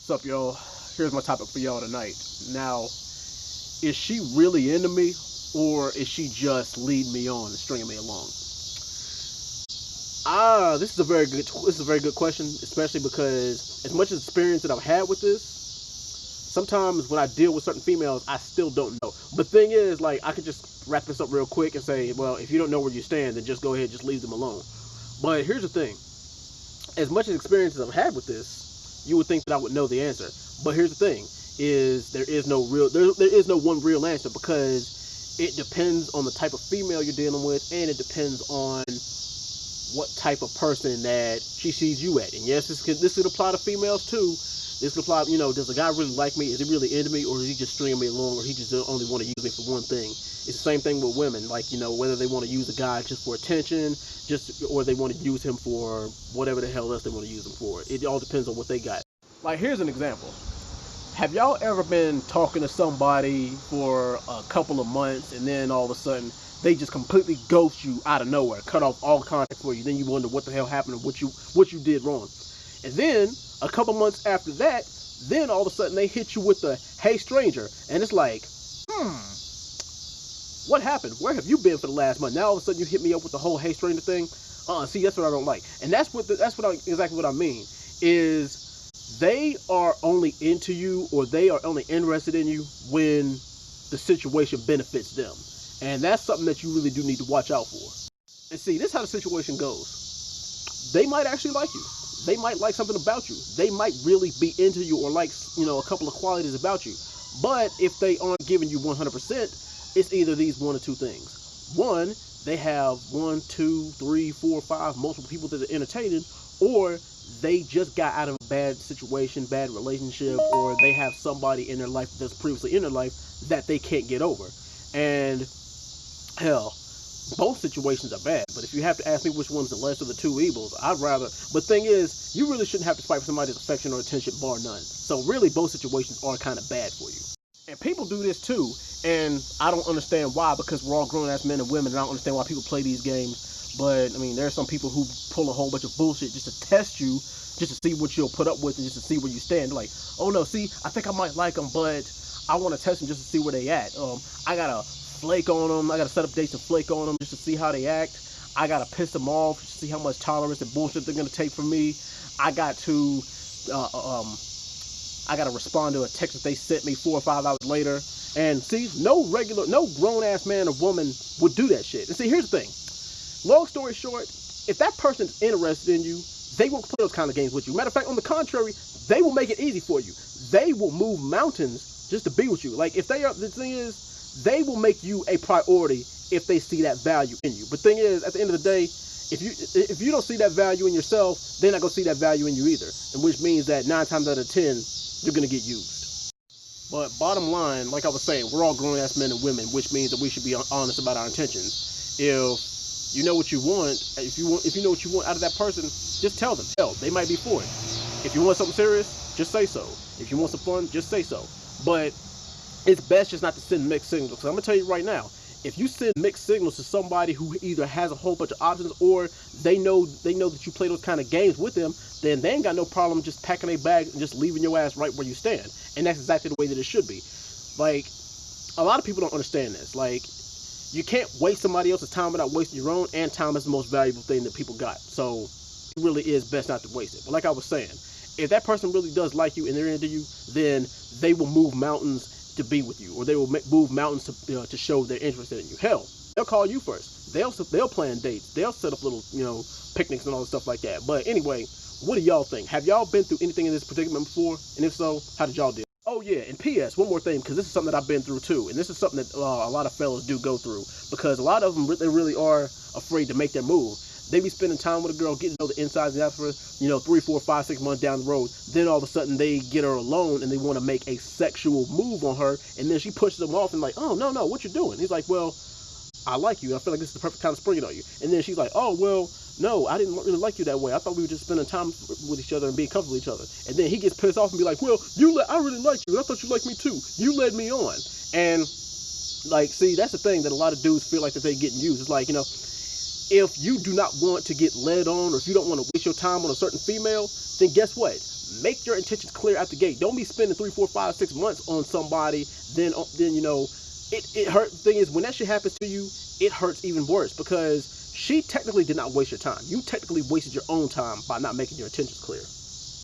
What's up, y'all? Here's my topic for y'all tonight. Now, is she really into me, or is she just leading me on and stringing me along? This is a very good question, especially because as much experience that I've had with this, sometimes when I deal with certain females, I still don't know. But thing is, like, I could just wrap this up real quick and say, well, if you don't know where you stand, then just go ahead, just leave them alone. But here's the thing: as much experience as I've had with this, you would think that I would know the answer. But here's the thing: is there is no one real answer, because it depends on the type of female you're dealing with, and it depends on what type of person that she sees you at. And yes, this could apply to females too. This could apply, does a guy really like me? Is he really into me, or is he just stringing me along, or he just only want to use me for one thing? It's the same thing with women, like, whether they want to use a guy just for attention, or they want to use him for whatever the hell else they want to use him for. It all depends on what they got. Like, here's an example. Have y'all ever been talking to somebody for a couple of months, and then all of a sudden they just completely ghost you out of nowhere, cut off all contact for you? Then you wonder what the hell happened and what you did wrong. And then a couple months after that, then all of a sudden they hit you with the "hey stranger," and it's like, what happened? Where have you been for the last month? Now all of a sudden you hit me up with the whole "hey stranger" thing. See, that's what I don't like, and exactly what I mean is, they are only into you, or they are only interested in you when the situation benefits them. And that's something that you really do need to watch out for. And see, this is how the situation goes. They might actually like you. They might like something about you. They might really be into you, or like, a couple of qualities about you. But if they aren't giving you 100%, it's either these one or two things. One, they have 1, 2, 3, 4, 5 multiple people that they're entertaining, or they just got out of a bad situation, bad relationship, or they have somebody in their life that's previously in their life that they can't get over. And hell, both situations are bad, but if you have to ask me which one's the less of the two evils, I'd rather. But thing is, you really shouldn't have to fight for somebody's affection or attention, bar none. So really, both situations are kind of bad for you. And people do this too, and I don't understand why, because we're all grown-ass men and women, and I don't understand why people play these games. But, I mean, there are some people who pull a whole bunch of bullshit just to test you, just to see what you'll put up with, and just to see where you stand. Like, oh no, see, I think I might like them, but I want to test them just to see where they at. I gotta flake on them. I gotta set up dates and flake on them just to see how they act. I gotta piss them off to see how much tolerance and bullshit they're gonna take from me. I got to respond to a text that they sent me 4 or 5 hours later. And see, no grown-ass man or woman would do that shit. And see, here's the thing. Long story short, if that person's interested in you, they won't play those kind of games with you. Matter of fact, on the contrary, they will make it easy for you. They will move mountains just to be with you. Like, the thing is, they will make you a priority if they see that value in you. But thing is, at the end of the day, if you don't see that value in yourself, they're not gonna see that value in you either. And which means that 9 times out of 10, you're gonna get used. But bottom line, like I was saying, we're all grown-ass men and women, which means that we should be honest about our intentions. If you know what you want, if you know what you want out of that person, just tell them. Hell, they might be for it. If you want something serious, just say so. If you want some fun, just say so. But it's best just not to send mixed signals. Because I'm gonna tell you right now, if you send mixed signals to somebody who either has a whole bunch of options, or they know that you play those kind of games with them, then they ain't got no problem just packing their bag and just leaving your ass right where you stand. And that's exactly the way that it should be. Like, a lot of people don't understand this. Like, you can't waste somebody else's time without wasting your own, and time is the most valuable thing that people got. So it really is best not to waste it. But like I was saying, if that person really does like you and they're into you, then they will move mountains to be with you, or they will move mountains to show they're interested in you. Hell, they'll call you first. They'll plan dates. They'll set up little picnics and all this stuff like that. But anyway, what do y'all think? Have y'all been through anything in this predicament before? And if so, how did y'all deal? Oh yeah, and P.S. one more thing, because this is something that I've been through too, and this is something that a lot of fellas do go through, because a lot of them, they really are afraid to make their move. They be spending time with a girl, getting to know the insides and outs of her, 3, 4, 5, 6 months down the road. Then all of a sudden they get her alone and they want to make a sexual move on her, and then she pushes them off and like, oh no, what you doing? He's like, well, I like you. I feel like this is the perfect time to spring it on you. And then she's like, oh well, no, I didn't really like you that way. I thought we were just spending time with each other and being comfortable with each other. And then he gets pissed off and be like, well, I really like you. I thought you liked me too. You led me on. And like, see, that's the thing that a lot of dudes feel like that they're getting used. It's like, if you do not want to get led on, or if you don't want to waste your time on a certain female, then guess what? Make your intentions clear out the gate. Don't be spending 3, 4, 5, 6 months on somebody. Then you know, it hurt. The thing is, when that shit happens to you, it hurts even worse, because she technically did not waste your time. You technically wasted your own time by not making your intentions clear.